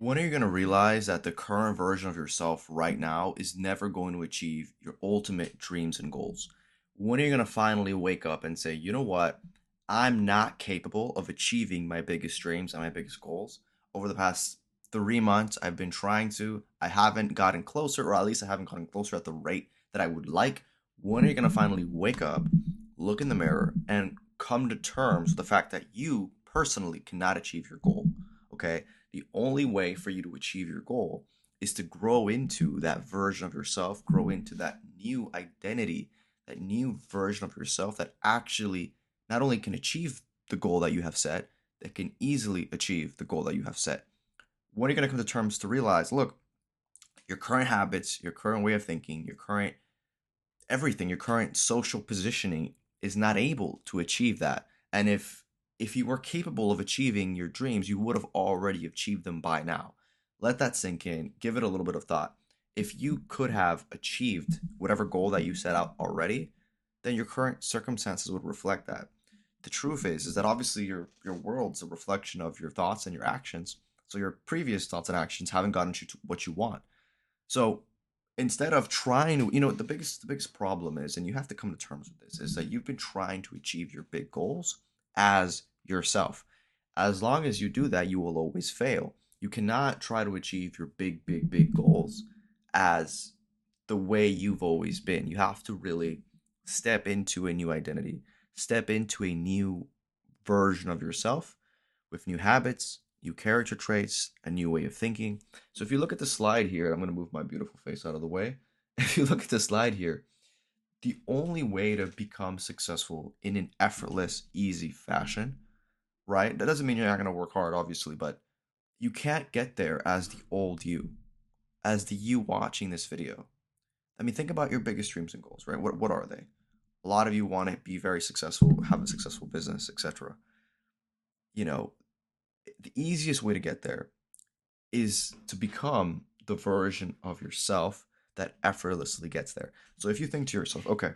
When are you going to realize that the current version of yourself right now is never going to achieve your ultimate dreams and goals? When are you going to finally wake up and say, you know what? I'm not capable of achieving my biggest dreams and my biggest goals. Over the past 3 months, I've been trying to. I haven't gotten closer, or at least I haven't gotten closer at the rate that I would like. When are you going to finally wake up, look in the mirror, and come to terms with the fact that you personally cannot achieve your goal? Okay, the only way for you to achieve your goal is to grow into that version of yourself, grow into that new identity, that new version of yourself that actually not only can achieve the goal that you have set, that can easily achieve the goal that you have set. When are you going to come to terms to realize, look, your current habits, your current way of thinking, your current everything, your current social positioning is not able to achieve that. And if you were capable of achieving your dreams, you would have already achieved them by now. Let that sink in. Give it a little bit of thought. If you could have achieved whatever goal that you set out already, then your current circumstances would reflect that. The truth is that obviously your world's a reflection of your thoughts and your actions. So your previous thoughts and actions haven't gotten you to what you want. So instead of trying to, the biggest problem is, and you have to come to terms with this, is that you've been trying to achieve your big goals as yourself. As long as you do that, you will always fail. You cannot try to achieve your big, big, big goals as the way you've always been. You have to really step into a new identity, step into a new version of yourself with new habits, new character traits, a new way of thinking. So if you look at the slide here, I'm going to move my beautiful face out of the way. If you look at the slide here, the only way to become successful in an effortless, easy fashion, right? That doesn't mean you're not going to work hard, obviously, but you can't get there as the old you, as the you watching this video. I mean, think about your biggest dreams and goals, right? What are they? A lot of you want to be very successful, have a successful business, etc. You know, the easiest way to get there is to become the version of yourself that effortlessly gets there. So if you think to yourself, okay,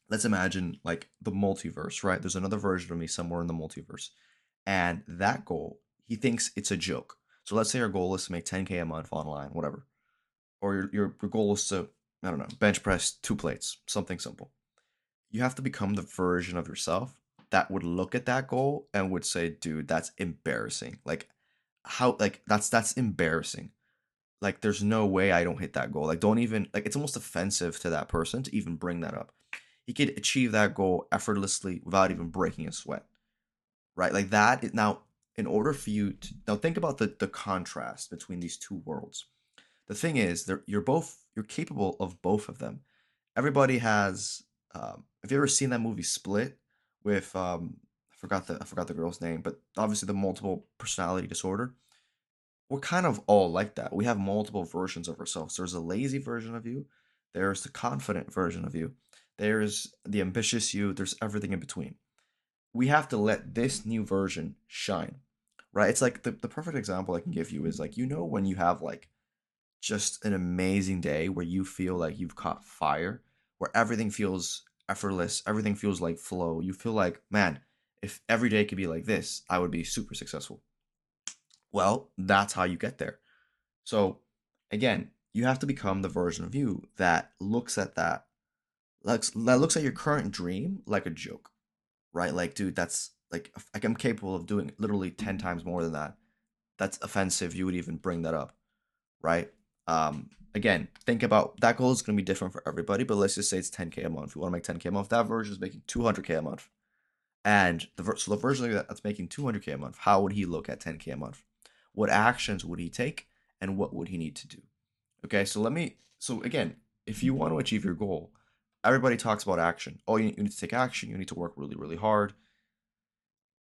let's imagine like the multiverse, right? There's another version of me somewhere in the multiverse. And that goal, he thinks it's a joke. So let's say our goal is to make 10K a month online, whatever. Or your goal is to, I don't know, bench press 2 plates, something simple. You have to become the version of yourself that would look at that goal and would say, dude, that's embarrassing. Like how like that's embarrassing. Like there's no way I don't hit that goal. Like don't even like it's almost offensive to that person to even bring that up. He could achieve that goal effortlessly without even breaking a sweat, right? Like that is now in order for you to now think about the contrast between these two worlds. The thing is, you're capable of both of them. Everybody has. Have you ever seen that movie Split with I forgot the girl's name, but obviously the multiple personality disorder. We're kind of all like that. We have multiple versions of ourselves. There's a lazy version of you, there's the confident version of you, there's the ambitious you, there's everything in between. We have to let this new version shine, right? It's like the perfect example I can give you is like, when you have like just an amazing day where you feel like you've caught fire, where everything feels effortless, everything feels like flow. You feel like, man, if every day could be like this, I would be super successful. Well, that's how you get there. So again, you have to become the version of you that looks at that looks at your current dream like a joke, right? Like, dude, that's like I'm capable of doing literally 10 times more than that. That's offensive. You would even bring that up, right? Again, think about that goal is going to be different for everybody, but let's just say it's 10K a month. If you want to make 10K a month, that version is making 200K a month. And so the version of that's making 200K a month, how would he look at 10K a month? What actions would he take and what would he need to do? Okay, so again, if you want to achieve your goal, everybody talks about action. Oh, you need to take action. You need to work really, really hard.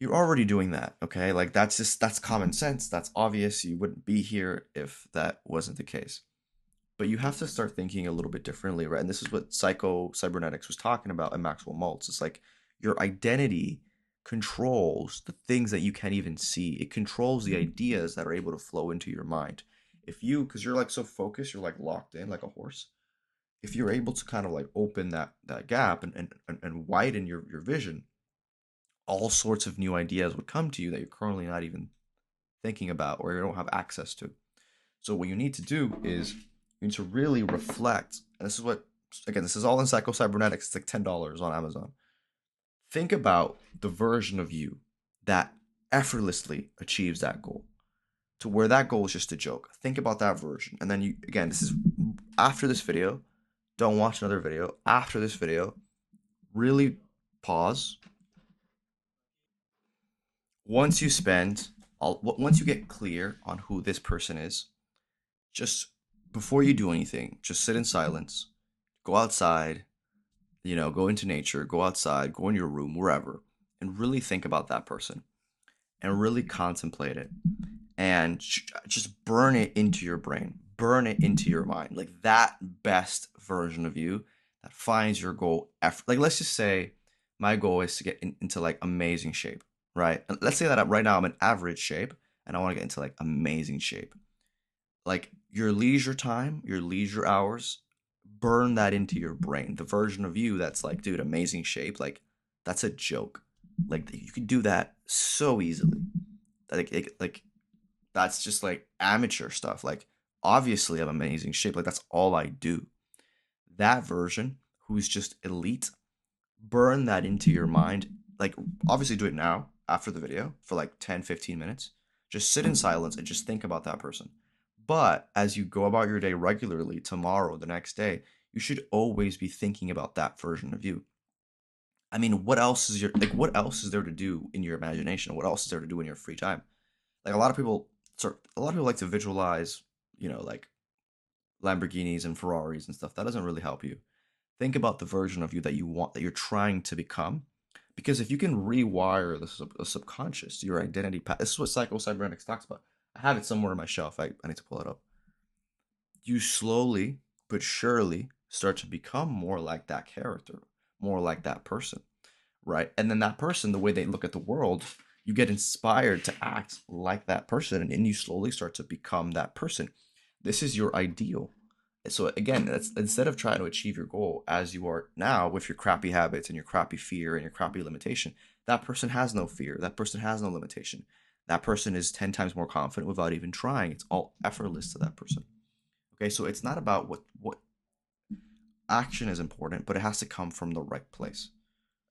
You're already doing that, okay? Like that's common sense. That's obvious. You wouldn't be here if that wasn't the case. But you have to start thinking a little bit differently, right? And this is what Psycho Cybernetics was talking about in Maxwell Maltz. It's like your identity controls the things that you can't even see. It controls the ideas that are able to flow into your mind. Because you're like so focused, you're like locked in like a horse. If you're able to kind of like open that gap and widen your vision, all sorts of new ideas would come to you that you're currently not even thinking about or you don't have access to. So what you need to do is you need to really reflect. And this is what, again, this is all in Psycho Cybernetics. It's like $10 on Amazon. Think about the version of you that effortlessly achieves that goal, to where that goal is just a joke. Think about that version. And then you, again, this is after this video. Don't watch another video. After this video, really pause. Once you spend, once you get clear on who this person is, just before you do anything, just sit in silence, go outside, go into nature, go outside, go in your room, wherever, and really think about that person and really contemplate it and just burn it into your brain, burn it into your mind, like that best version of you that finds your goal. Like, let's just say my goal is to get into like amazing shape, right? And let's say that right now I'm in average shape and I want to get into like amazing shape. Like your leisure time, your leisure hours, burn that into your brain. The version of you that's like, dude, amazing shape, like that's a joke. Like you could do that so easily. Like that's just like amateur stuff. Like obviously I'm amazing shape. Like that's all I do. That version who's just elite, burn that into your mind. Like obviously do it now after the video for like 10, 15 minutes. Just sit in silence and just think about that person. But as you go about your day regularly, tomorrow, the next day, you should always be thinking about that version of you. I mean, what else is there to do in your imagination? What else is there to do in your free time? Like a lot of people like to visualize, like Lamborghinis and Ferraris and stuff. That doesn't really help you. Think about the version of you that you want, that you're trying to become. Because if you can rewire the subconscious, your identity path, this is what Psycho Cybernetics talks about. I have it somewhere on my shelf. I need to pull it up. You slowly but surely start to become more like that character, more like that person, right? And then that person, the way they look at the world, you get inspired to act like that person, and then you slowly start to become that person. This is your ideal. So again, that's instead of trying to achieve your goal as you are now with your crappy habits and your crappy fear and your crappy limitation, that person has no fear. That person has no limitation. That person is 10 times more confident without even trying. It's all effortless to that person. Okay, so it's not about what action is important, but it has to come from the right place.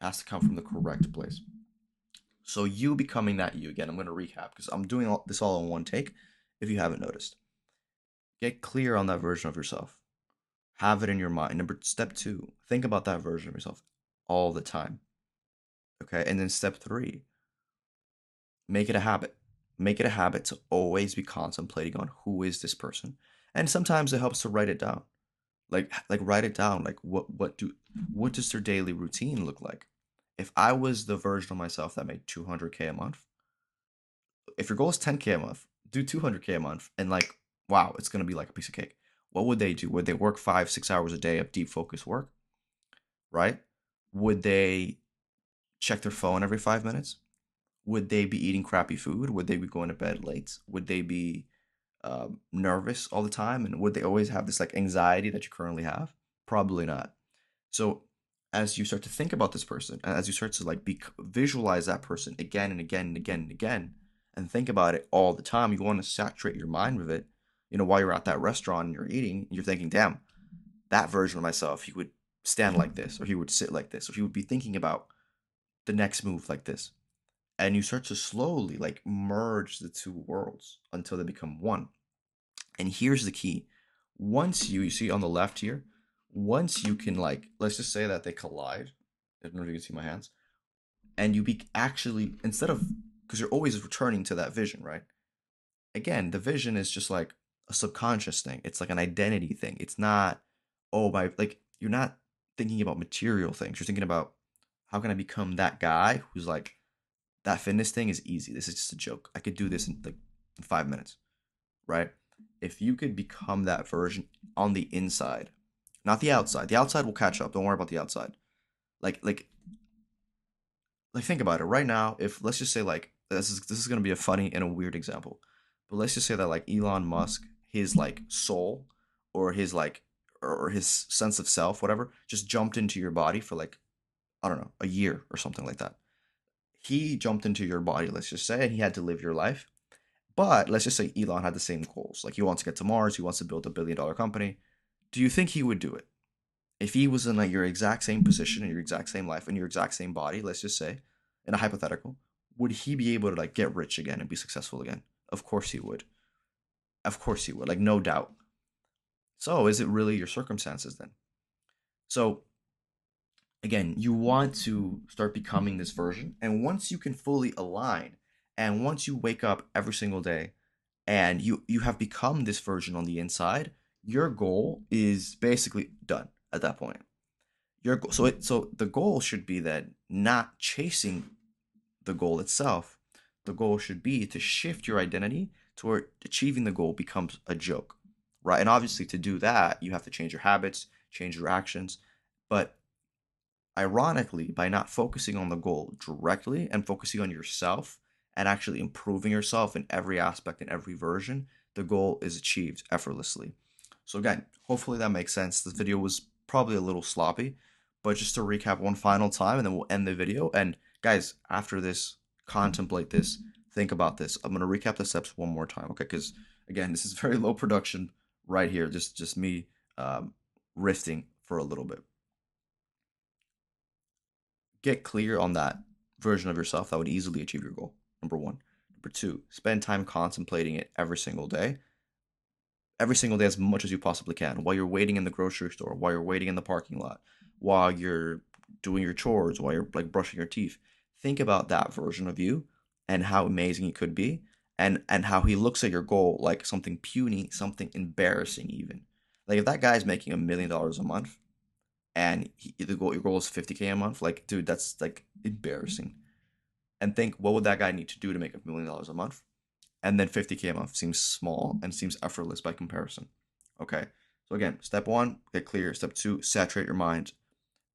It has to come from the correct place. So you becoming that you, again, I'm going to recap because I'm doing this all in one take if you haven't noticed. Get clear on that version of yourself. Have it in your mind. Step 2, think about that version of yourself all the time. Okay, and then step 3, make it a habit. Make it a habit to always be contemplating on who is this person. And sometimes it helps to write it down. Like write it down. Like what does their daily routine look like? If I was the version of myself that made 200K a month, if your goal is 10K a month, do 200K a month, and like, wow, it's gonna be like a piece of cake. What would they do? Would they work 5, 6 hours a day of deep focus work? Right? Would they check their phone every 5 minutes? Would they be eating crappy food? Would they be going to bed late? Would they be nervous all the time? And would they always have this like anxiety that you currently have? Probably not. So as you start to think about this person, and as you start to like visualize that person again and again and again and again, and think about it all the time, you want to saturate your mind with it. While you're at that restaurant and you're eating, you're thinking, damn, that version of myself, he would stand like this, or he would sit like this, or he would be thinking about the next move like this. And you start to slowly like merge the two worlds until they become one. And here's the key. Once you see on the left here, once you can like, let's just say that they collide. I don't know if you can see my hands. And you be actually, instead of, because you're always returning to that vision, right? Again, the vision is just like a subconscious thing. It's like an identity thing. It's not, oh, like, you're not thinking about material things. You're thinking about how can I become that guy who's like, that fitness thing is easy. This is just a joke. I could do this in like 5 minutes, right? If you could become that version on the inside, not the outside. The outside will catch up. Don't worry about the outside. Like like like think about it. Right now, if let's just say like this is gonna be a funny and a weird example, but let's just say that like Elon Musk, his like soul or his like or his sense of self, whatever, just jumped into your body for like, I don't know, a year or something like that. He jumped into your body, let's just say, and he had to live your life. But let's just say Elon had the same goals. Like he wants to get to Mars, he wants to build $1 billion company. Do you think he would do it? If he was in like your exact same position, in your exact same life, in your exact same body, let's just say, in a hypothetical, would he be able to like get rich again and be successful again? Of course he would. Of course he would. Like no doubt. So is it really your circumstances then? So again, you want to start becoming this version. And once you can fully align, and once you wake up every single day and you have become this version on the inside, your goal is basically done at that point. So the goal should be that not chasing the goal itself. The goal should be to shift your identity to where achieving the goal becomes a joke, right? And obviously, to do that, you have to change your habits, change your actions. But ironically, by not focusing on the goal directly and focusing on yourself and actually improving yourself in every aspect, in every version, the goal is achieved effortlessly. So again, hopefully that makes sense. This video was probably a little sloppy, but just to recap one final time and then we'll end the video. And guys, after this, contemplate this, think about this. I'm going to recap the steps one more time, okay? Because again, this is very low production right here, just me riffing for a little bit. Get clear on that version of yourself that would easily achieve your goal. Number one. Number two, spend time contemplating it every single day. Every single day as much as you possibly can. While you're waiting in the grocery store, while you're waiting in the parking lot, while you're doing your chores, while you're like brushing your teeth. Think about that version of you and how amazing he could be and how he looks at your goal like something puny, something embarrassing even. Like if that guy's making $1 million a month, and your goal is 50K a month, like dude, that's like embarrassing. And think, what would that guy need to do to make $1 million a month? And then 50K a month seems small and seems effortless by comparison. Okay, so again, step one, get clear. Step two, saturate your mind.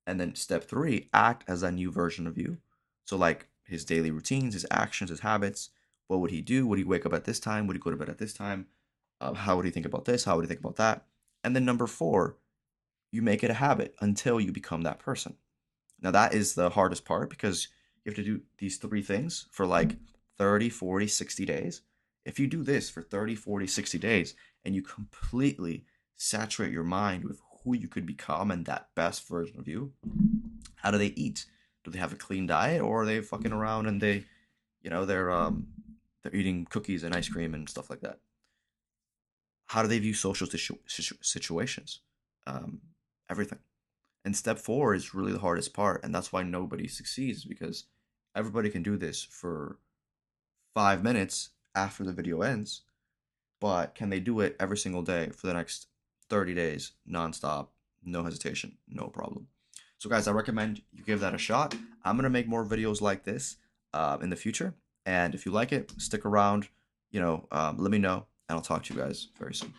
And then step three, act as a new version of you. So like his daily routines, his actions, his habits. What would he do? Would he wake up at this time? Would he go to bed at this time? How would he think about this? How would he think about that? And then number four, you make it a habit until you become that person. Now, that is the hardest part because you have to do these three things for like 30, 40, 60 days. If you do this for 30, 40, 60 days and you completely saturate your mind with who you could become and that best version of you, how do they eat? Do they have a clean diet or are they fucking around and they're eating cookies and ice cream and stuff like that? How do they view social situations? Um, Everything. And step four is really the hardest part, and that's why nobody succeeds because everybody can do this for 5 minutes after the video ends, but can they do it every single day for the next 30 days, nonstop, no hesitation, no problem? So, guys, I recommend you give that a shot. I'm gonna make more videos like this in the future, and if you like it, stick around. Let me know, and I'll talk to you guys very soon.